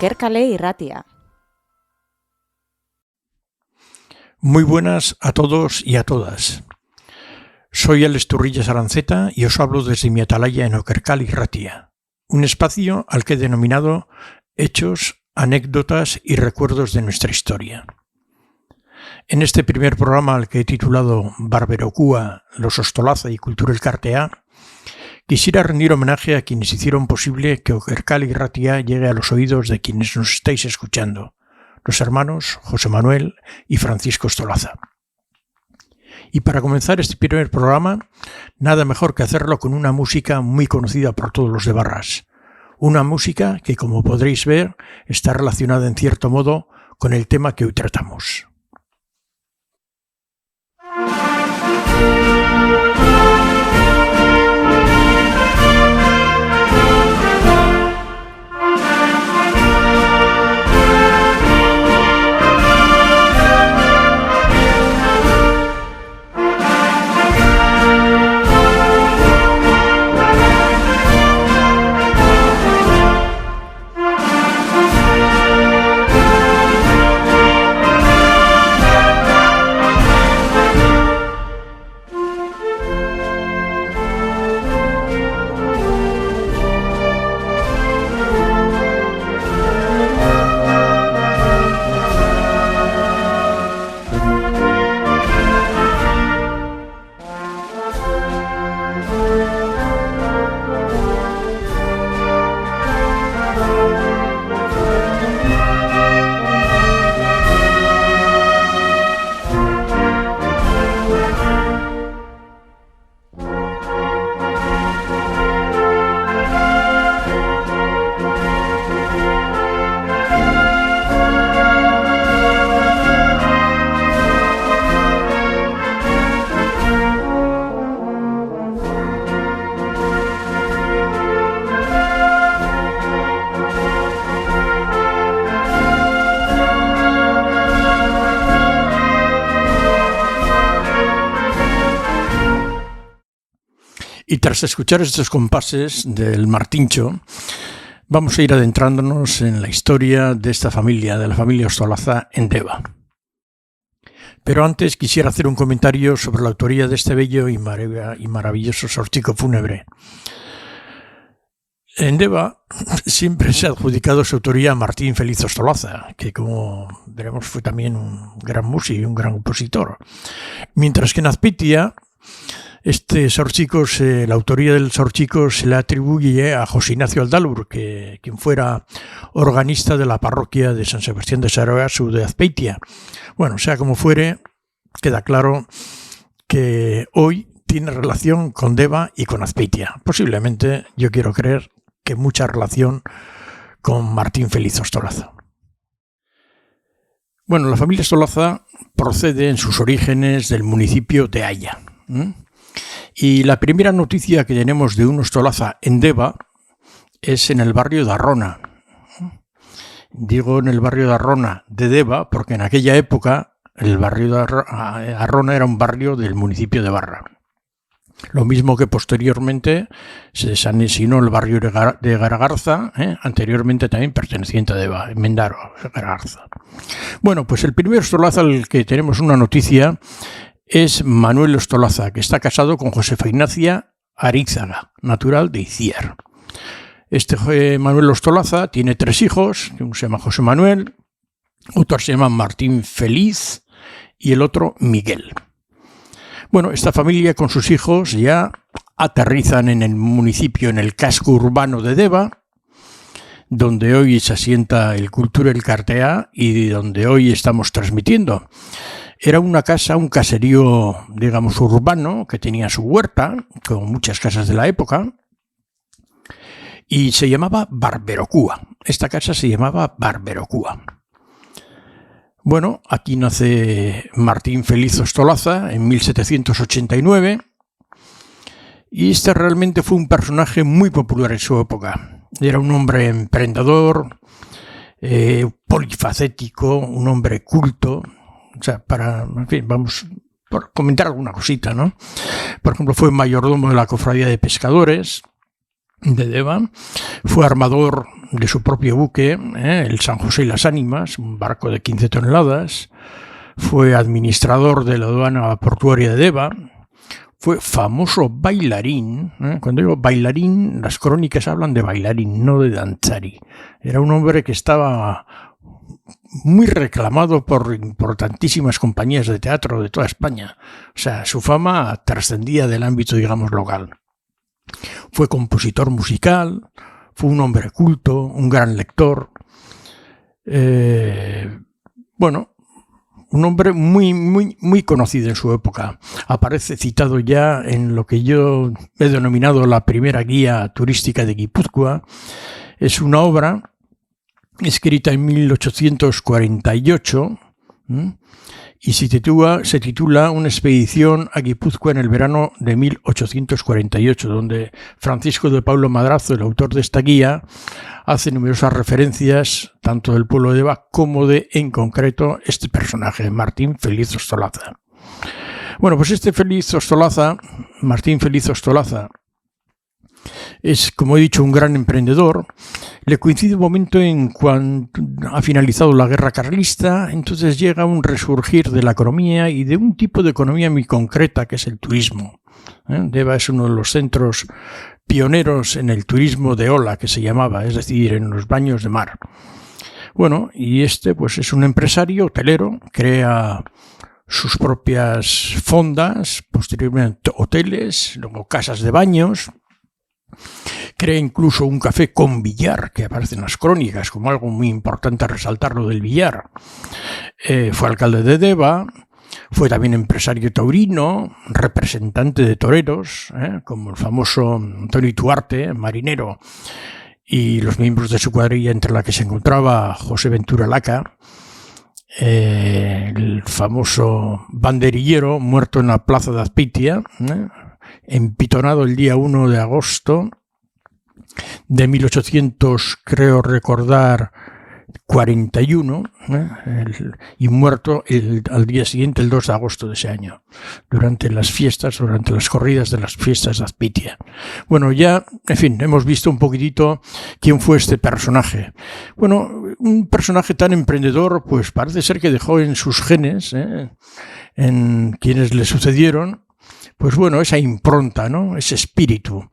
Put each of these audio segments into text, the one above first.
Okerkale Irratia. Muy buenas a todos y a todas. Soy Alex Turrillas Aranceta y os hablo desde mi atalaya en Okerkale Irratia, un espacio al que he denominado Hechos, Anécdotas y Recuerdos de nuestra historia. En este primer programa, al que he titulado Barberokua, los Ostolaza y Kultur Elkartea, quisiera rendir homenaje a quienes hicieron posible que Okerkale Irratia llegue a los oídos de quienes nos estáis escuchando, los hermanos José Manuel y Francisco Ostolaza. Y para comenzar este primer programa, nada mejor que hacerlo con una música muy conocida por todos los de Barras. Una música que, como podréis ver, está relacionada en cierto modo con el tema que hoy tratamos. Y tras escuchar estos compases del Martincho, vamos a ir adentrándonos en la historia de esta familia, de la familia Ostolaza en Deva. Pero antes quisiera hacer un comentario sobre la autoría de este bello y maravilloso sorchico fúnebre. En Deva siempre se ha adjudicado su autoría a Martín Feliz Ostolaza, que como veremos fue también un gran músico y un gran compositor. Mientras que en Azpeitia, la autoría del sorchico se le atribuye a José Ignacio Aldálur, quien fuera organista de la parroquia de San Sebastián de Saragoza de Azpeitia. Bueno, sea como fuere, queda claro que hoy tiene relación con Deva y con Azpeitia. Posiblemente, yo quiero creer que mucha relación con Martín Feliz Ostolaza. Bueno, la familia Ostolaza procede en sus orígenes del municipio de Haya. Y la primera noticia que tenemos de un Ostolaza en Deva es en el barrio de Arrona. Digo en el barrio de Arrona de Deva porque en aquella época el barrio de Arrona era un barrio del municipio de Barra. Lo mismo que posteriormente se designó el barrio de Garagarza, anteriormente también perteneciente a Deva, en Mendaro, Garagarza. Bueno, pues el primer Ostolaza al que tenemos una noticia es Manuel Ostolaza, que está casado con Josefa Ignacia Arízaga, natural de Iciar. Manuel Ostolaza tiene 3 hijos, uno se llama José Manuel, otro se llama Martín Feliz y el otro Miguel. Bueno, esta familia con sus hijos ya aterrizan en el municipio, en el casco urbano de Deva, donde hoy se asienta el Kultur Elkartea y donde hoy estamos transmitiendo. Era una casa, un caserío, digamos, urbano, que tenía su huerta, como muchas casas de la época, y se llamaba Barberokua. Esta casa se llamaba Barberokua. Bueno, aquí nace Martín Feliz Ostolaza en 1789, y este realmente fue un personaje muy popular en su época. Era un hombre emprendedor, polifacético, un hombre culto. O sea, vamos por comentar alguna cosita, ¿no? Por ejemplo, fue mayordomo de la cofradía de pescadores, de Deva, fue armador de su propio buque, el San José y las Ánimas, un barco de 15 toneladas, fue administrador de la aduana portuaria de Deva, fue famoso bailarín. Cuando digo bailarín, las crónicas hablan de bailarín, no de danzari. Era un hombre que estaba muy reclamado por importantísimas compañías de teatro de toda España. O sea, su fama trascendía del ámbito, digamos, local. Fue compositor musical, fue un hombre culto, un gran lector. Bueno, un hombre muy conocido en su época. Aparece citado ya en lo que yo he denominado la primera guía turística de Guipúzcoa. Es una obra escrita en 1848 y se titula Una expedición a Guipúzcoa en el verano de 1848, donde Francisco de Paulo Madrazo, el autor de esta guía, hace numerosas referencias tanto del pueblo de Deva como de, en concreto, este personaje, Martín Feliz Ostolaza. Bueno, pues este Martín Feliz Ostolaza, es, como he dicho, un gran emprendedor. Le coincide un momento en cuando ha finalizado la guerra carlista, entonces llega un resurgir de la economía y de un tipo de economía muy concreta que es el turismo. Deva es uno de los centros pioneros en el turismo de ola, que se llamaba, es decir, en los baños de mar. Bueno, y pues es un empresario hotelero, crea sus propias fondas, posteriormente hoteles, luego casas de baños. Crea incluso un café con billar, que aparece en las crónicas como algo muy importante a resaltar lo del billar. Fue alcalde de Deva, fue también empresario taurino, representante de toreros, como el famoso Antonio Tuarte, marinero, y los miembros de su cuadrilla, entre la que se encontraba José Ventura Laca, el famoso banderillero muerto en la plaza de Azpeitia, empitonado el día 1 de agosto de 1800, creo recordar, 41, y muerto al día siguiente, el 2 de agosto de ese año, durante las corridas de las fiestas de Azpeitia. Bueno, ya, en fin, hemos visto un poquitito quién fue este personaje. Bueno, un personaje tan emprendedor, pues parece ser que dejó en sus genes, en quienes le sucedieron, pues bueno, esa impronta, ¿no? Ese espíritu.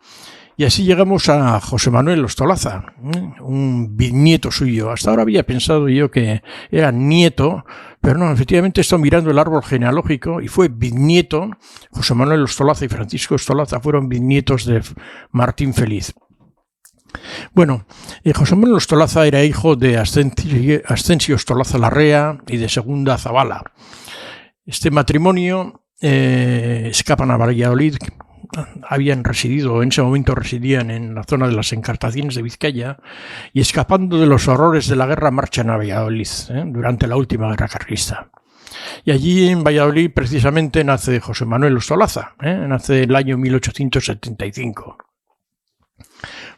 Y así llegamos a José Manuel Ostolaza, un bisnieto suyo. Hasta ahora había pensado yo que era nieto, pero no, efectivamente estoy mirando el árbol genealógico y fue bisnieto. José Manuel Ostolaza y Francisco Ostolaza fueron bisnietos de Martín Feliz. Bueno, José Manuel Ostolaza era hijo de Ascensio Ostolaza Larrea y de Segunda Zavala. Este matrimonio escapan a Valladolid. En ese momento residían en la zona de las Encartaciones de Vizcaya, y escapando de los horrores de la guerra marchan a Valladolid durante la última guerra carlista. Y allí en Valladolid precisamente nace José Manuel Ostolaza, nace el año 1875.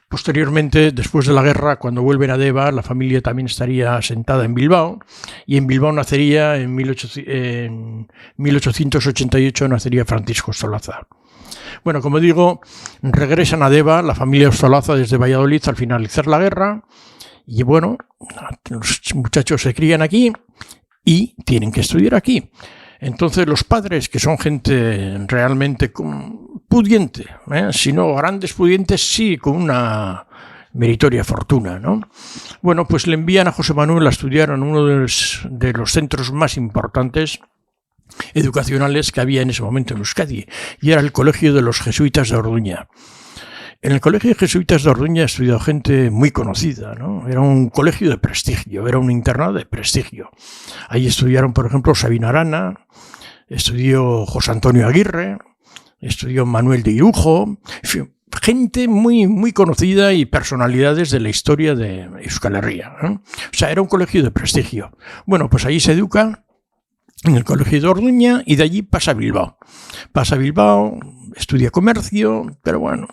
Posteriormente, después de la guerra, cuando vuelven a Deva, la familia también estaría asentada en Bilbao, y en Bilbao nacería, en 1888 nacería Francisco Ostolaza. Bueno, como digo, regresan a Deva, la familia Ostolaza, desde Valladolid al finalizar la guerra, y bueno, los muchachos se crían aquí y tienen que estudiar aquí. Entonces los padres, que son gente realmente pudiente, si no grandes pudientes, sí con una meritoria fortuna, ¿no? Bueno, pues le envían a José Manuel a estudiar en uno de los centros más importantes educacionales que había en ese momento en Euskadi, y era el Colegio de los Jesuitas de Orduña. En el Colegio de Jesuitas de Orduña estudió gente muy conocida, ¿no? Era un colegio de prestigio, era un internado de prestigio. Ahí estudiaron, por ejemplo, Sabino Arana, estudió José Antonio Aguirre, estudió Manuel de Irujo, gente muy conocida y personalidades de la historia de Euskal Herria, ¿no? O sea, era un colegio de prestigio. Bueno, pues allí se educa en el Colegio de Orduña y de allí pasa a Bilbao. Pasa a Bilbao, estudia comercio, pero bueno,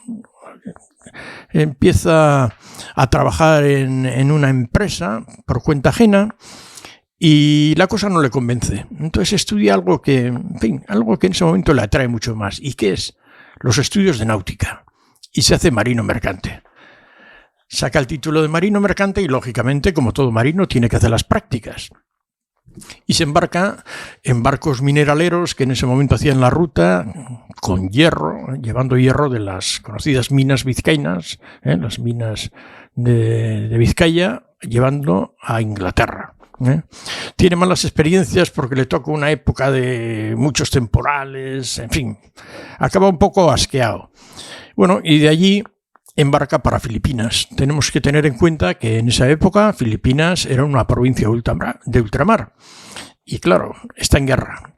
empieza a trabajar en una empresa por cuenta ajena y la cosa no le convence. Entonces estudia algo que en ese momento le atrae mucho más. ¿Y qué es? Los estudios de náutica. Y se hace marino mercante. saca el título de marino mercante y, lógicamente, como todo marino, tiene que hacer las prácticas. Y se embarca en barcos mineraleros que en ese momento hacían la ruta con hierro, llevando hierro de las conocidas minas vizcaínas, las minas de Vizcaya, llevando a Inglaterra. Tiene malas experiencias porque le toca una época de muchos temporales, en fin, acaba un poco asqueado. Bueno, y de allí embarca para Filipinas. Tenemos que tener en cuenta que en esa época Filipinas era una provincia de ultramar y, claro, está en guerra.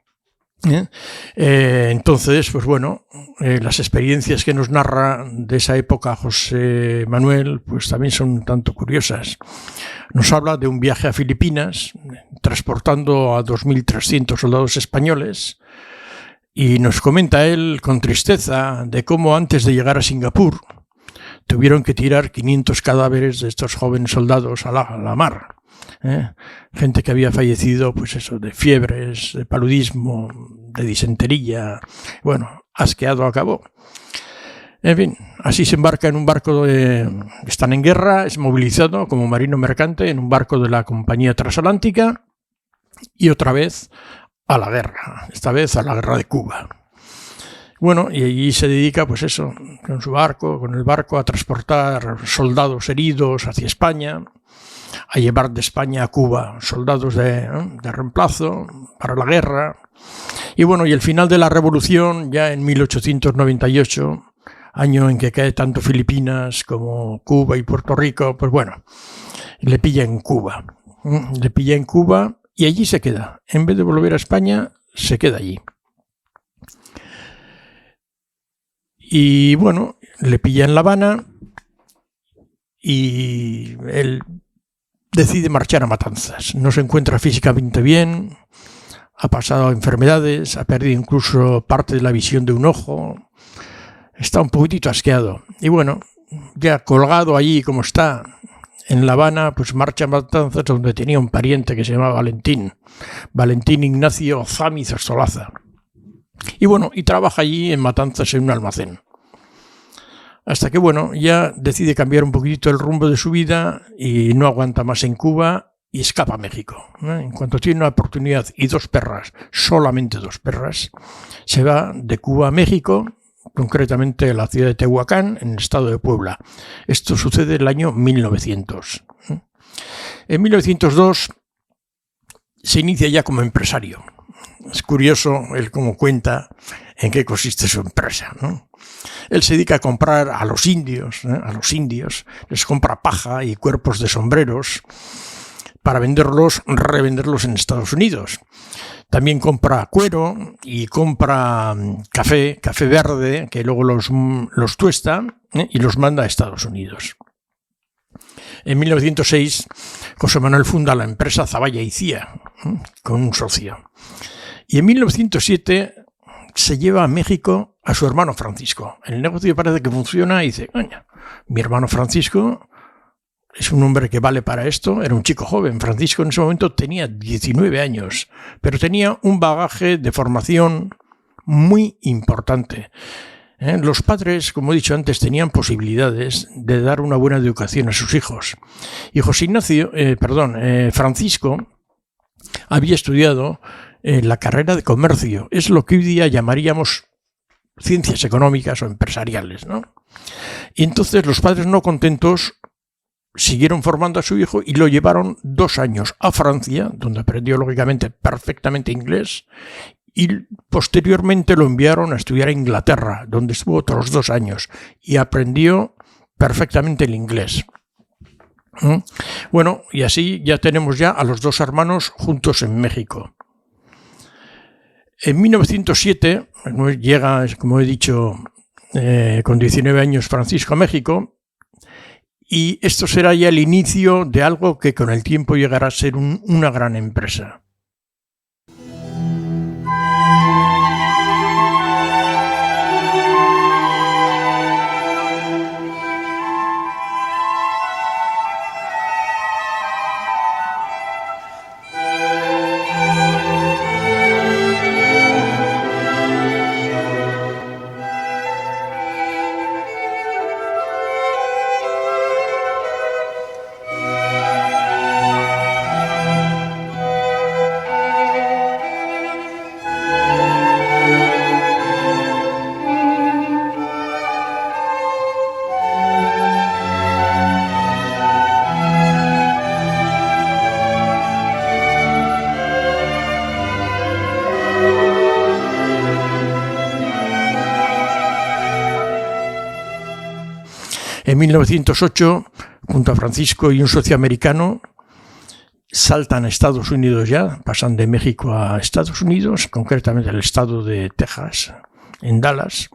Entonces, pues bueno, las experiencias que nos narra de esa época José Manuel, pues también son un tanto curiosas. Nos habla de un viaje a Filipinas, transportando a 2.300 soldados españoles, y nos comenta él con tristeza de cómo antes de llegar a Singapur tuvieron que tirar 500 cadáveres de estos jóvenes soldados a la mar. Gente que había fallecido, pues eso, de fiebres, de paludismo, de disentería. Bueno, asqueado acabó. En fin, así se embarca en un barco están en guerra, es movilizado como marino mercante en un barco de la Compañía Transatlántica y otra vez a la guerra, esta vez a la guerra de Cuba. Bueno, y allí se dedica, pues eso, con el barco a transportar soldados heridos hacia España, a llevar de España a Cuba soldados de reemplazo para la guerra. Y bueno, y el final de la revolución, ya en 1898, año en que cae tanto Filipinas como Cuba y Puerto Rico, pues bueno, le pilla en Cuba. Y allí se queda. En vez de volver a España, se queda allí. Y bueno, le pilla en La Habana y él decide marchar a Matanzas. No se encuentra físicamente bien, ha pasado enfermedades, ha perdido incluso parte de la visión de un ojo, está un poquitito asqueado. Y bueno, ya colgado allí como está en La Habana, pues marcha a Matanzas, donde tenía un pariente que se llamaba Valentín Ignacio Zámiz Ostolaza. Y bueno, y trabaja allí en Matanzas en un almacén. Hasta que, bueno, ya decide cambiar un poquito el rumbo de su vida y no aguanta más en Cuba y escapa a México. En cuanto tiene una oportunidad y solamente dos perras, se va de Cuba a México, concretamente a la ciudad de Tehuacán, en el estado de Puebla. Esto sucede en el año 1900. En 1902 se inicia ya como empresario. Es curioso él cómo cuenta en qué consiste su empresa, ¿no? Él se dedica a comprar a los indios, les compra paja y cuerpos de sombreros para revenderlos en Estados Unidos. También compra cuero y compra café verde, que luego los tuesta y los manda a Estados Unidos. En 1906, José Manuel funda la empresa Zavalla y Cía, con un socio. Y en 1907 se lleva a México a su hermano Francisco. El negocio parece que funciona y dice, coño, mi hermano Francisco es un hombre que vale para esto. Era un chico joven. Francisco en ese momento tenía 19 años, pero tenía un bagaje de formación muy importante. Los padres, como he dicho antes, tenían posibilidades de dar una buena educación a sus hijos. Y Francisco había estudiado la carrera de comercio. Es lo que hoy día llamaríamos ciencias económicas o empresariales, ¿no? Y entonces los padres, no contentos, siguieron formando a su hijo y lo llevaron 2 años a Francia, donde aprendió lógicamente perfectamente inglés, y posteriormente lo enviaron a estudiar a Inglaterra, donde estuvo otros 2 años y aprendió perfectamente el inglés. Bueno, y así ya tenemos ya a los 2 hermanos juntos en México. En 1907 llega, como he dicho, con 19 años Francisco a México, y esto será ya el inicio de algo que con el tiempo llegará a ser una gran empresa. En 1908, junto a Francisco y un socio americano, saltan a Estados Unidos ya, pasan de México a Estados Unidos, concretamente al estado de Texas, en Dallas,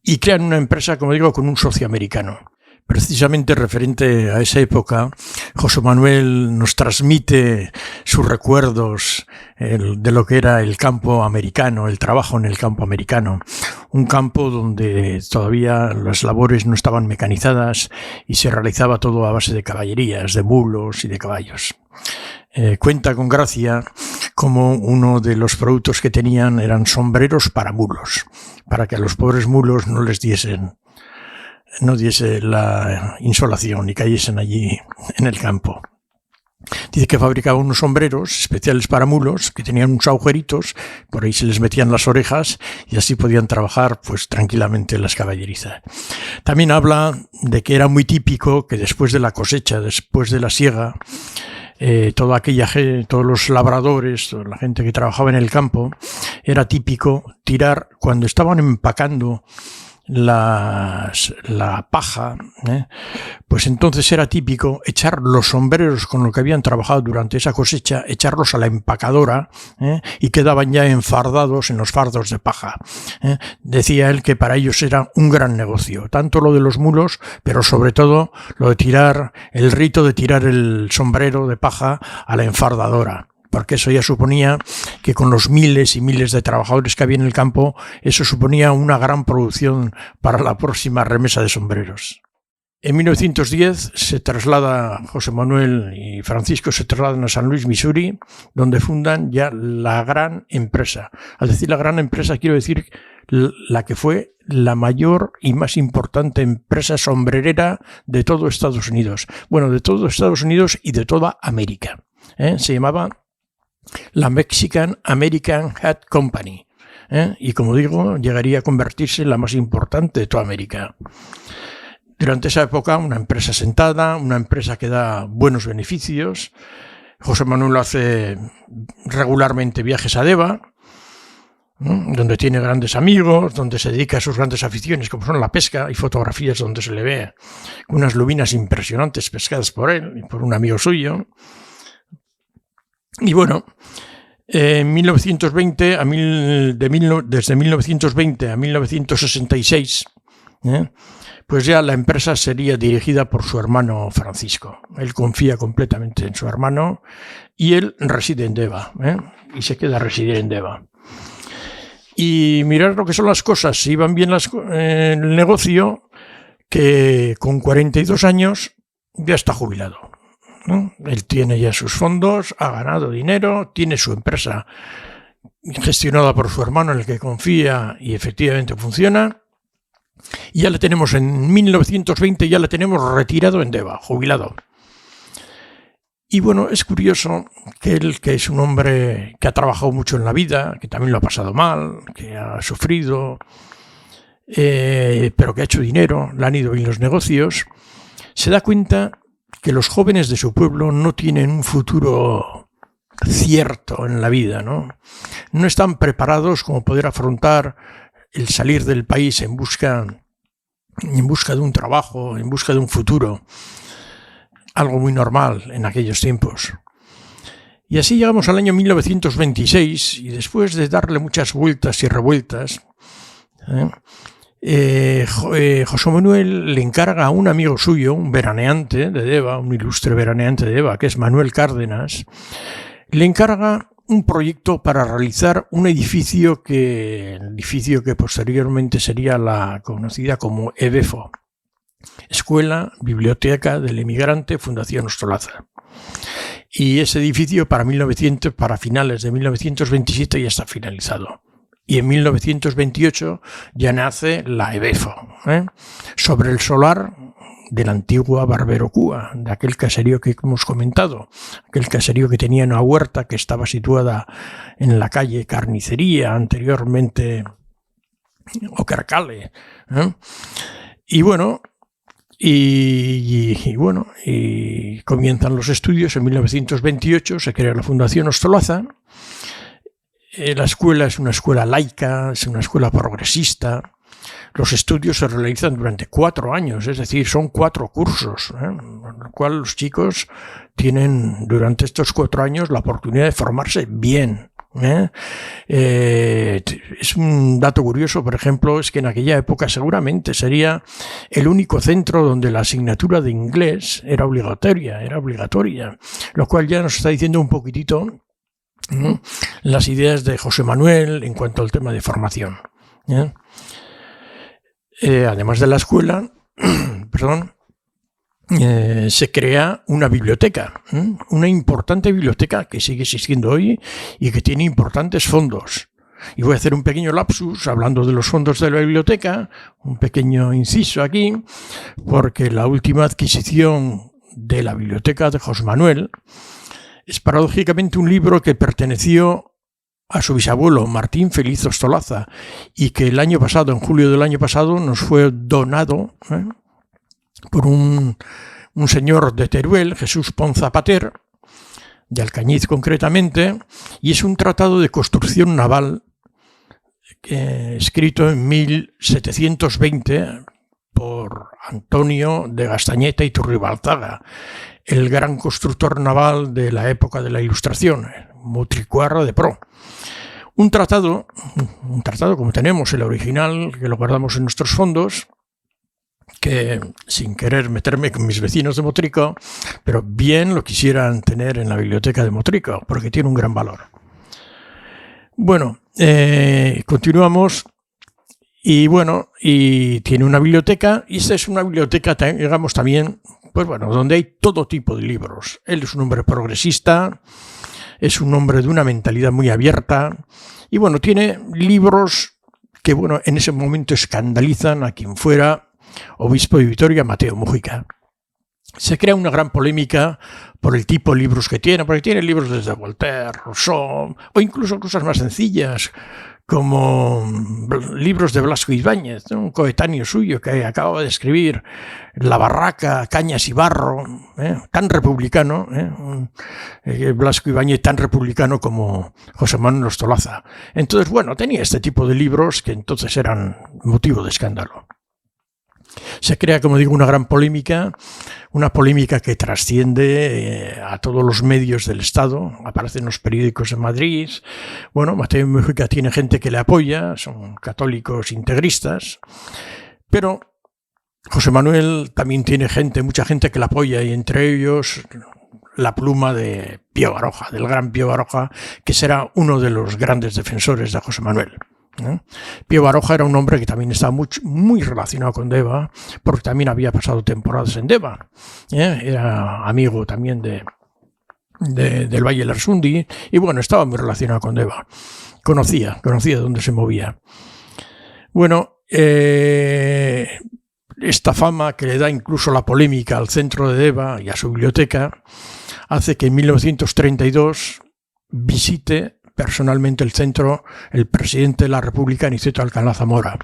y crean una empresa, como digo, con un socio americano. Precisamente referente a esa época, José Manuel nos transmite sus recuerdos de lo que era el campo americano, el trabajo en el campo americano, un campo donde todavía las labores no estaban mecanizadas y se realizaba todo a base de caballerías, de mulos y de caballos. Cuenta con gracia como uno de los productos que tenían eran sombreros para mulos, para que a los pobres mulos no diese la insolación y cayesen allí en el campo. Dice que fabricaba unos sombreros especiales para mulos que tenían unos agujeritos, por ahí se les metían las orejas y así podían trabajar pues tranquilamente en las caballerizas. También habla de que era muy típico que después de la cosecha, después de la siega, todos los labradores, toda la gente que trabajaba en el campo, era típico tirar, cuando estaban empacando la paja, pues entonces era típico echar los sombreros con lo que habían trabajado durante esa cosecha, echarlos a la empacadora y quedaban ya enfardados en los fardos de paja. Decía él que para ellos era un gran negocio, tanto lo de los mulos, pero sobre todo lo de tirar, el rito de tirar el sombrero de paja a la enfardadora, porque eso ya suponía que con los miles y miles de trabajadores que había en el campo, eso suponía una gran producción para la próxima remesa de sombreros. En 1910 se traslada José Manuel y Francisco, se trasladan a San Luis, Missouri, donde fundan ya la gran empresa. Al decir la gran empresa, quiero decir la que fue la mayor y más importante empresa sombrerera de todo Estados Unidos. Bueno, de todo Estados Unidos y de toda América. Se llamaba la Mexican American Hat Company, y como digo, llegaría a convertirse en la más importante de toda América. Durante esa época, una empresa sentada, una empresa que da buenos beneficios. José Manuel hace regularmente viajes a Deva, donde tiene grandes amigos, donde se dedica a sus grandes aficiones, como son la pesca. Hay fotografías donde se le ve unas lubinas impresionantes pescadas por él y por un amigo suyo. Y bueno, en 1920 desde 1920 a 1966, pues ya la empresa sería dirigida por su hermano Francisco. Él confía completamente en su hermano y él reside en Deva, y se queda a residir en Deva. Y mirar lo que son las cosas, si iban bien el negocio, que con 42 años ya está jubilado. Él tiene ya sus fondos, ha ganado dinero, tiene su empresa gestionada por su hermano en el que confía y efectivamente funciona. Y ya le tenemos en 1920, ya le tenemos retirado en Deva, jubilado. Y bueno, es curioso que él, que es un hombre que ha trabajado mucho en la vida, que también lo ha pasado mal, que ha sufrido, pero que ha hecho dinero, le han ido bien los negocios, se da cuenta que los jóvenes de su pueblo no tienen un futuro cierto en la vida, ¿no? No están preparados como poder afrontar el salir del país en busca de un trabajo, en busca de un futuro, algo muy normal en aquellos tiempos. Y así llegamos al año 1926 y después de darle muchas vueltas y revueltas, José Manuel le encarga a un amigo suyo, un veraneante de Deva, un ilustre veraneante de Deva, que es Manuel Cárdenas, le encarga un proyecto para realizar un edificio que posteriormente sería la conocida como EBEFO, Escuela Biblioteca del Emigrante Fundación Ostolaza. Y ese edificio para finales de 1927 ya está finalizado. Y en 1928 ya nace la EBEFO, sobre el solar de la antigua Barberocúa, de aquel caserío que hemos comentado, aquel caserío que tenía una huerta que estaba situada en la calle Carnicería, anteriormente Ocarcale. Y comienzan los estudios. En 1928 se crea la Fundación Ostolaza. La escuela es una escuela laica, es una escuela progresista. Los estudios se realizan durante 4 años, es decir, son 4 cursos, con lo cual los chicos tienen durante estos 4 años la oportunidad de formarse bien. Es un dato curioso, por ejemplo, es que en aquella época seguramente sería el único centro donde la asignatura de inglés era obligatoria, lo cual ya nos está diciendo un poquitito las ideas de José Manuel en cuanto al tema de formación. Además de la escuela, se crea una biblioteca, una importante biblioteca que sigue existiendo hoy y que tiene importantes fondos. Y voy a hacer un pequeño lapsus hablando de los fondos de la biblioteca, un pequeño inciso aquí, porque la última adquisición de la biblioteca de José Manuel es paradójicamente un libro que perteneció a su bisabuelo Martín Feliz Ostolaza y que el año pasado, en julio del año pasado, nos fue donado por un señor de Teruel, Jesús Ponza Pater, de Alcañiz concretamente, y es un tratado de construcción naval escrito en 1720 por Antonio de Gastañeta y Turribalzaga, el gran constructor naval de la época de la Ilustración, Mutricuarra de Pro. Un tratado como tenemos el original, que lo guardamos en nuestros fondos, que sin querer meterme con mis vecinos de Motrico, pero bien lo quisieran tener en la biblioteca de Motrico, porque tiene un gran valor. Bueno, continuamos. Y tiene una biblioteca, y esta es una biblioteca, digamos, también, donde hay todo tipo de libros. Él es un hombre progresista, es un hombre de una mentalidad muy abierta, y tiene libros que, en ese momento escandalizan a quien fuera obispo de Vitoria, Mateo Mújica. Se crea una gran polémica por el tipo de libros que tiene, porque tiene libros desde Voltaire, Rousseau, o incluso cosas más sencillas, como libros de Blasco Ibáñez, un coetáneo suyo que acababa de escribir La barraca, Cañas y barro, tan republicano, Blasco Ibáñez tan republicano como José Manuel Ostolaza. Entonces, tenía este tipo de libros que entonces eran motivo de escándalo. Se crea, como digo, una gran polémica, una polémica que trasciende a todos los medios del Estado, aparece en los periódicos de Madrid. Mateo Mújica tiene gente que le apoya, son católicos integristas, pero José Manuel también tiene mucha gente que le apoya, y entre ellos la pluma de Pío Baroja, del gran Pío Baroja, que será uno de los grandes defensores de José Manuel. Pío Baroja era un hombre que también estaba muy relacionado con Deva, porque también había pasado temporadas en Deva. Era amigo también del Valle Lersundi y estaba muy relacionado con Deva. Conocía dónde se movía. Esta fama que le da incluso la polémica al centro de Deva y a su biblioteca hace que en 1932 visite personalmente el centro el presidente de la República, Aniceto Alcalá Zamora.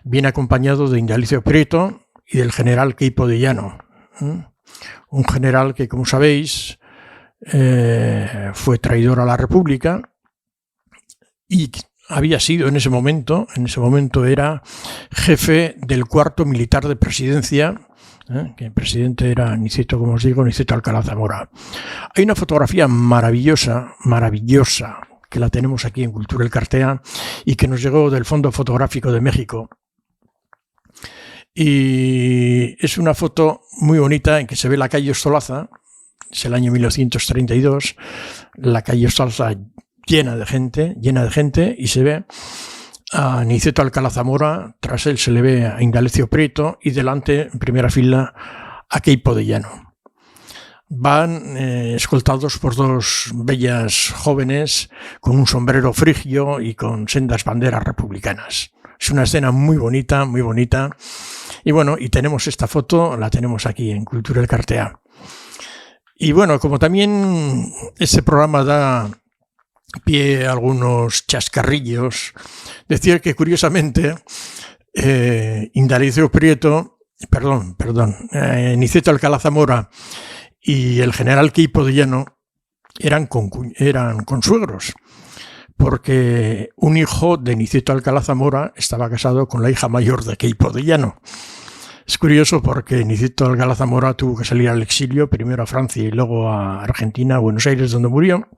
Viene acompañado de Indalecio Prieto y del general Queipo de Llano. Un general que, como sabéis, fue traidor a la República y había sido en ese momento era jefe del cuarto militar de presidencia, que el presidente era Aniceto, como os digo, Aniceto Alcalá Zamora. Hay una fotografía maravillosa, que la tenemos aquí en Cultura El Cartea y que nos llegó del Fondo Fotográfico de México. Y es una foto muy bonita en que se ve la calle Ostolaza, es el año 1932, la calle Ostolaza llena de gente, y se ve a Aniceto Alcalá Zamora, tras él se le ve a Indalecio Prieto y delante, en primera fila, a Queipo de Llano. Van escoltados por dos bellas jóvenes con un sombrero frigio y con sendas banderas republicanas. Es una escena muy bonita. Y tenemos esta foto, la tenemos aquí en Cultura El Cartea. Y como también este programa da pie a algunos chascarrillos, decir que curiosamente Aniceto Alcalá Zamora y el general Queipo de Llano eran consuegros, porque un hijo de Niceto Alcalá Zamora estaba casado con la hija mayor de Queipo de Llano. Es curioso porque Niceto Alcalá Zamora tuvo que salir al exilio, primero a Francia y luego a Argentina, a Buenos Aires, donde murió.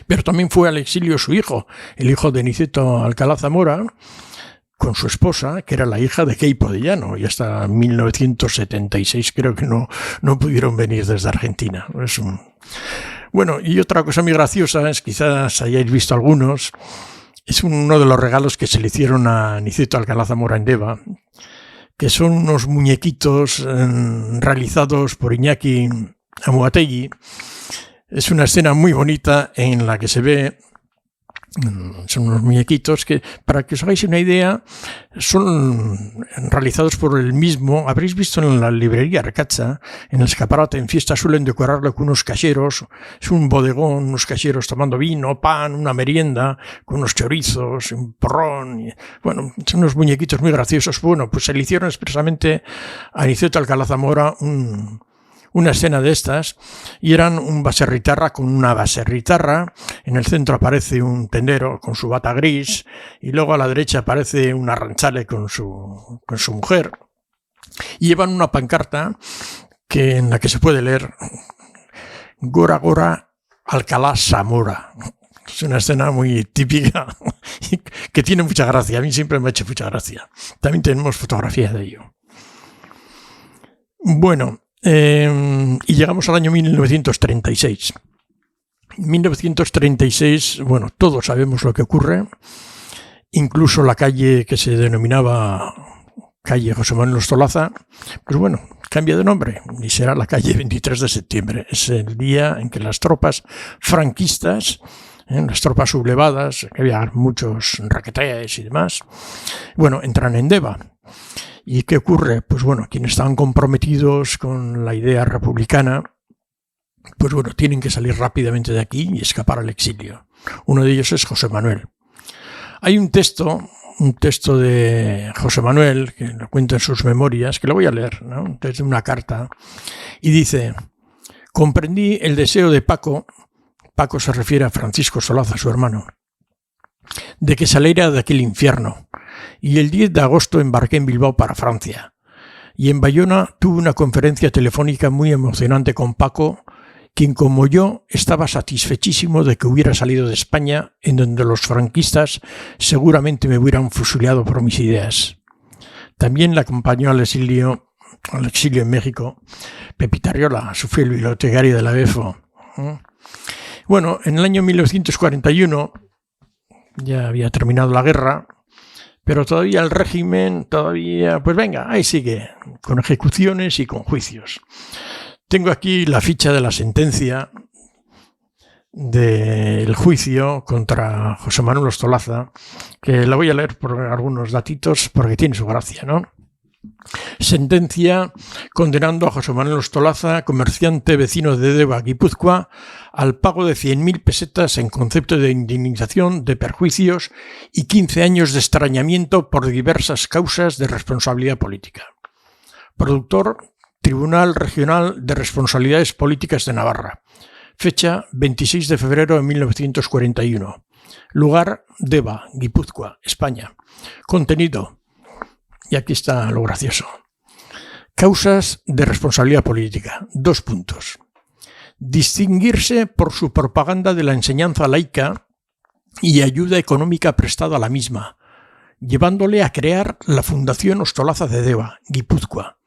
Pero también fue al exilio su hijo, el hijo de Niceto Alcalá Zamora, con su esposa, que era la hija de Queipo de Llano, y hasta 1976 creo que no pudieron venir desde Argentina. Bueno, y otra cosa muy graciosa, es quizás hayáis visto algunos, es uno de los regalos que se le hicieron a Niceto Alcalá Zamora en Deva, que son unos muñequitos realizados por Iñaki Amuategui. Es una escena muy bonita en la que se ve, son unos muñequitos que, para que os hagáis una idea, son realizados por el mismo. Habréis visto en la librería Arcacha, en el escaparate en fiesta suelen decorarlo con unos cacheros, es un bodegón, unos cacheros tomando vino, pan, una merienda, con unos chorizos, un porrón. Bueno, son unos muñequitos muy graciosos. Bueno, pues se le hicieron expresamente a Niceto Alcalá Zamora una escena de estas, y eran un baserritarra con una baserritarra. En el centro aparece un tendero con su bata gris, y luego a la derecha aparece un arranchale con su mujer, y llevan una pancarta en la que se puede leer Gora Gora Alcalá Zamora. Es una escena muy típica que tiene mucha gracia. A mí siempre me ha hecho mucha gracia. También tenemos fotografías de ello. Bueno, y llegamos al año 1936. 1936, bueno, todos sabemos lo que ocurre. Incluso la calle que se denominaba calle José Manuel Ostolaza, pues bueno, cambia de nombre y será la calle 23 de septiembre. Es el día en que las tropas franquistas, las tropas sublevadas, que había muchos raquetes y demás, bueno, entran en Deva. ¿Y qué ocurre? Pues bueno, quienes estaban comprometidos con la idea republicana, pues bueno, tienen que salir rápidamente de aquí y escapar al exilio. Uno de ellos es José Manuel. Hay un texto de José Manuel, que lo cuenta en sus memorias, que lo voy a leer, ¿no? Desde una carta, y dice: comprendí el deseo de Paco se refiere a Francisco Solaza, su hermano, de que saliera de aquel infierno, y el 10 de agosto embarqué en Bilbao para Francia. Y en Bayona tuve una conferencia telefónica muy emocionante con Paco, quien como yo estaba satisfechísimo de que hubiera salido de España, en donde los franquistas seguramente me hubieran fusilado por mis ideas. También le acompañó al exilio en México Pepita Arriola, su fiel bibliotecario de la BEFO. Bueno, en el año 1941 ya había terminado la guerra, pero todavía el régimen, pues venga, ahí sigue, con ejecuciones y con juicios. Tengo aquí la ficha de la sentencia del juicio contra José Manuel Ostolaza, que la voy a leer por algunos datitos porque tiene su gracia, ¿no? Sentencia condenando a José Manuel Ostolaza, comerciante vecino de Deva, Guipúzcoa, al pago de 100.000 pesetas en concepto de indemnización de perjuicios y 15 años de extrañamiento por diversas causas de responsabilidad política. Productor: Tribunal Regional de Responsabilidades Políticas de Navarra. Fecha: 26 de febrero de 1941. Lugar: Deva, Guipúzcoa, España. Contenido: y aquí está lo gracioso. Causas de responsabilidad política. 2 puntos. Distinguirse por su propaganda de la enseñanza laica y ayuda económica prestada a la misma, llevándole a crear la Fundación Ostolaza de Deva, Guipúzcoa,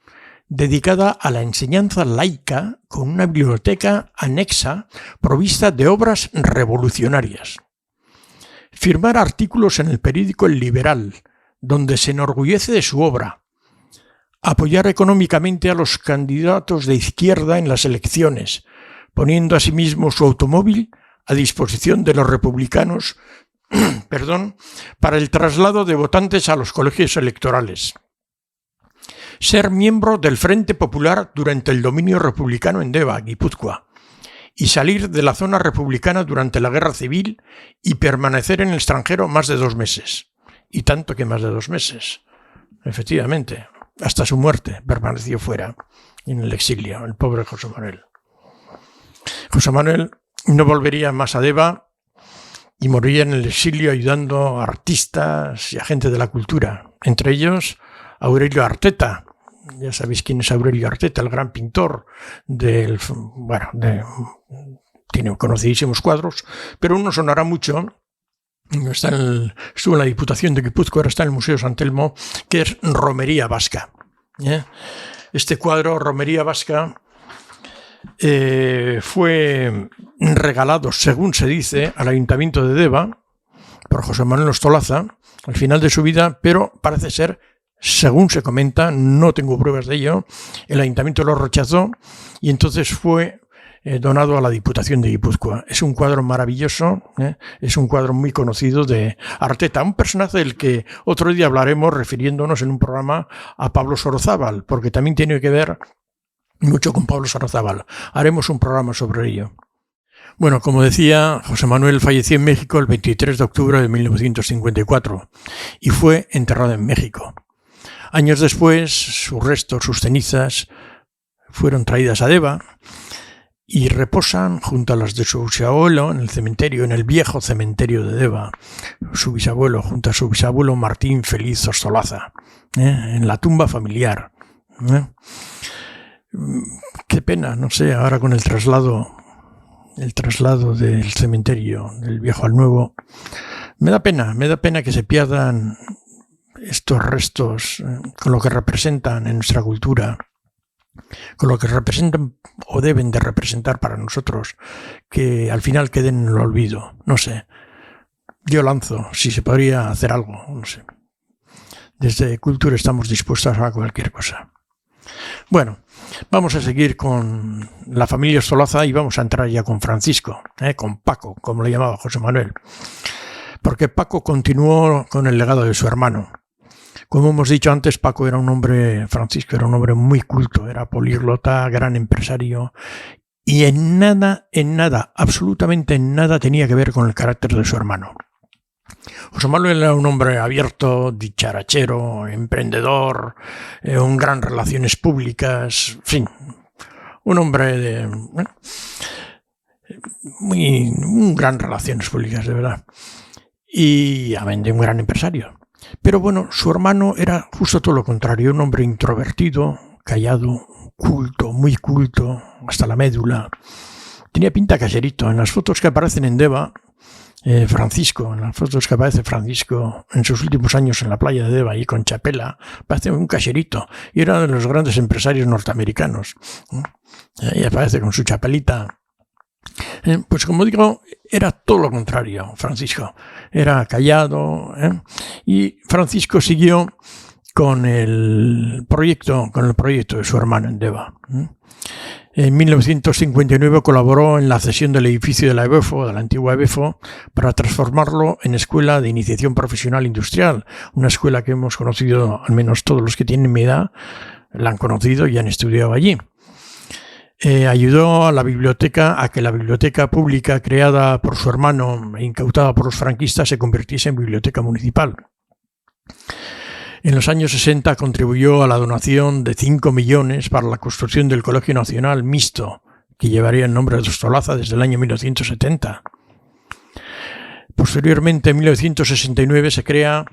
dedicada a la enseñanza laica con una biblioteca anexa provista de obras revolucionarias. Firmar artículos en el periódico El Liberal, donde se enorgullece de su obra. Apoyar económicamente a los candidatos de izquierda en las elecciones, poniendo asimismo su automóvil a disposición de los republicanos para el traslado de votantes a los colegios electorales. Ser miembro del Frente Popular durante el dominio republicano en Deva, Guipúzcoa, y salir de la zona republicana durante la Guerra Civil y permanecer en el extranjero más de 2 meses. Y tanto que más de 2 meses. Efectivamente, hasta su muerte permaneció fuera, en el exilio, el pobre José Manuel. José Manuel no volvería más a Deva y moriría en el exilio ayudando a artistas y a gente de la cultura, entre ellos Aurelio Arteta. Ya sabéis quién es Aurelio Arteta, el gran pintor tiene conocidísimos cuadros, pero uno sonará mucho. Estuvo en la Diputación de Guipúzcoa, ahora está en el Museo San Telmo, que es Romería Vasca. Este cuadro, Romería Vasca, fue regalado, según se dice, al Ayuntamiento de Deva por José Manuel Ostolaza al final de su vida, pero parece ser, según se comenta, no tengo pruebas de ello, el Ayuntamiento lo rechazó y entonces fue donado a la Diputación de Guipúzcoa. Es un cuadro maravilloso, es un cuadro muy conocido de Arteta, un personaje del que otro día hablaremos refiriéndonos en un programa a Pablo Sorozábal, porque también tiene que ver mucho con Pablo Sorozábal. Haremos un programa sobre ello. Bueno, como decía, José Manuel falleció en México el 23 de octubre de 1954 y fue enterrado en México. Años después, sus restos, sus cenizas, fueron traídas a Deva y reposan junto a las de su bisabuelo en el cementerio, en el viejo cementerio de Deva, su bisabuelo, junto a su bisabuelo Martín Feliz Ostolaza, en la tumba familiar. Qué pena, no sé, ahora con el traslado del cementerio del viejo al nuevo, me da pena que se pierdan estos restos con lo que representan en nuestra cultura, con lo que representan o deben de representar para nosotros, que al final queden en el olvido. No sé, yo lanzo si se podría hacer algo, no sé. Desde Cultura estamos dispuestos a cualquier cosa. Bueno, vamos a seguir con la familia Ostolaza y vamos a entrar ya con Francisco, con Paco, como le llamaba José Manuel, porque Paco continuó con el legado de su hermano. Como hemos dicho antes, Francisco era un hombre muy culto, era políglota, gran empresario, y en nada, absolutamente en nada tenía que ver con el carácter de su hermano. José Manuel era un hombre abierto, dicharachero, emprendedor, un gran relaciones públicas, en fin, un hombre un gran relaciones públicas, de verdad, y amén de un gran empresario. Pero bueno, su hermano era justo todo lo contrario, un hombre introvertido, callado, culto, muy culto, hasta la médula. Tenía pinta caserito. En las fotos que aparecen en Deva, en las fotos que aparece Francisco en sus últimos años en la playa de Deva y con chapela, parece un caserito. Y era de los grandes empresarios norteamericanos. Y aparece con su chapelita. Pues como digo, era todo lo contrario, Francisco. Era callado, y Francisco siguió con el proyecto de su hermano en Deva. En 1959 colaboró en la cesión del edificio de la EBEFO, de la antigua EBEFO, para transformarlo en Escuela de Iniciación Profesional Industrial, una escuela que hemos conocido, al menos todos los que tienen mi edad, la han conocido y han estudiado allí. Ayudó a que la biblioteca pública creada por su hermano e incautada por los franquistas se convirtiese en biblioteca municipal. En los años 60 contribuyó a la donación de 5 millones para la construcción del Colegio Nacional Mixto, que llevaría el nombre de Ostolaza desde el año 1970. Posteriormente, en 1969, se crea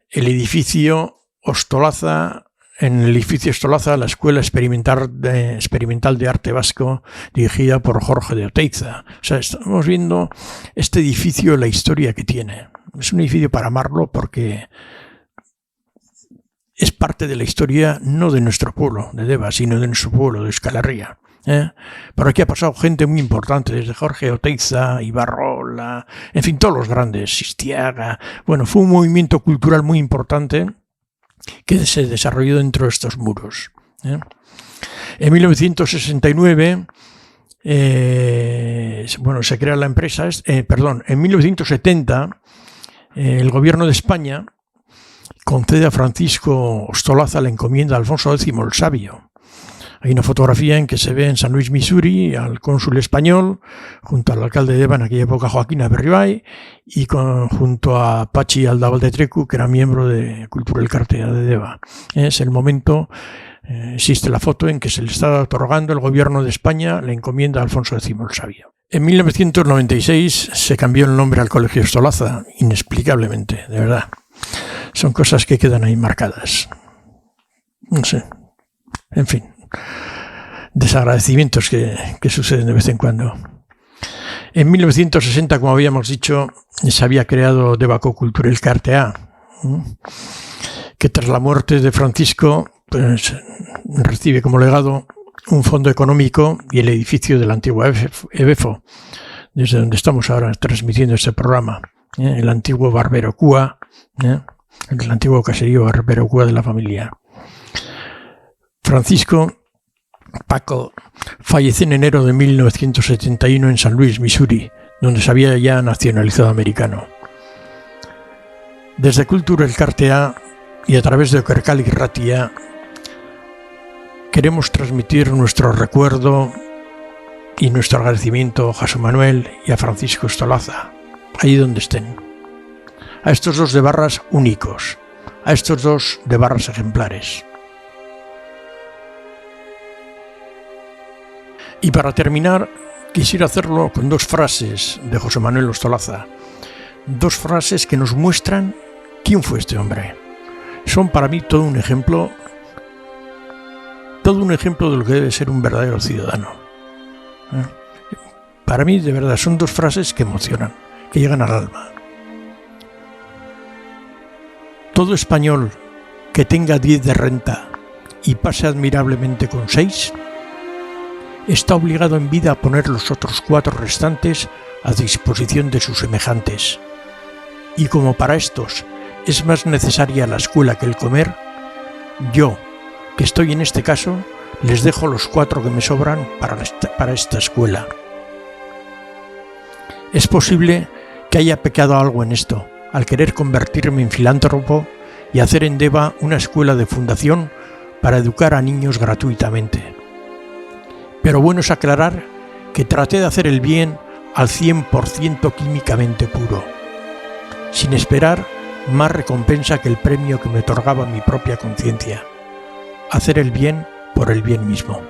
el edificio Ostolaza. En el edificio Ostolaza, la Escuela Experimental de Arte Vasco, dirigida por Jorge de Oteiza. O sea, estamos viendo este edificio, la historia que tiene. Es un edificio para amarlo porque es parte de la historia no de nuestro pueblo, de Deva, sino de nuestro pueblo, de Euskal Herria. Por aquí ha pasado gente muy importante, desde Jorge Oteiza, Ibarrola, en fin, todos los grandes, Sistiaga. Bueno, fue un movimiento cultural muy importante que se desarrolló dentro de estos muros. En 1969, se crea la empresa. En 1970, el gobierno de España concede a Francisco Ostolaza la encomienda a Alfonso X el Sabio. Hay una fotografía en que se ve en San Luis, Missouri, al cónsul español, junto al alcalde de Deva en aquella época, Joaquín Aberribay, y junto a Pachi Aldabaldetrecu, que era miembro de Cultura del Cartea de Deva. Es el momento, existe la foto en que se le está otorgando el gobierno de España la encomienda a Alfonso X el Sabio. En 1996 se cambió el nombre al Colegio Ostolaza, inexplicablemente, de verdad. Son cosas que quedan ahí marcadas. No sé. En fin. Desagradecimientos que suceden de vez en cuando. En 1960, como habíamos dicho, se había creado Debaco Culturel Cartea, que tras la muerte de Francisco pues, recibe como legado un fondo económico y el edificio de la antigua EBEFO, desde donde estamos ahora transmitiendo este programa, el antiguo Barbero Cúa, el antiguo caserío Barbero Cúa de la familia. Francisco Paco falleció en enero de 1971 en San Luis, Missouri, donde se había ya nacionalizado americano. Desde Culturel Cartea y a través de Okerkal Irratia queremos transmitir nuestro recuerdo y nuestro agradecimiento a José Manuel y a Francisco Ostolaza, ahí donde estén. A estos dos de Barras únicos, a estos dos de Barras ejemplares. Y para terminar, quisiera hacerlo con dos frases de José Manuel Ostolaza. Dos frases que nos muestran quién fue este hombre. Son para mí todo un ejemplo de lo que debe ser un verdadero ciudadano. Para mí, de verdad, son dos frases que emocionan, que llegan al alma. Todo español que tenga 10 de renta y pase admirablemente con 6, está obligado en vida a poner los otros 4 restantes a disposición de sus semejantes. Y como para estos es más necesaria la escuela que el comer, yo, que estoy en este caso, les dejo los 4 que me sobran para esta escuela. Es posible que haya pecado algo en esto, al querer convertirme en filántropo y hacer en Deva una escuela de fundación para educar a niños gratuitamente. Pero bueno es aclarar que traté de hacer el bien al 100% químicamente puro, sin esperar más recompensa que el premio que me otorgaba mi propia conciencia, hacer el bien por el bien mismo.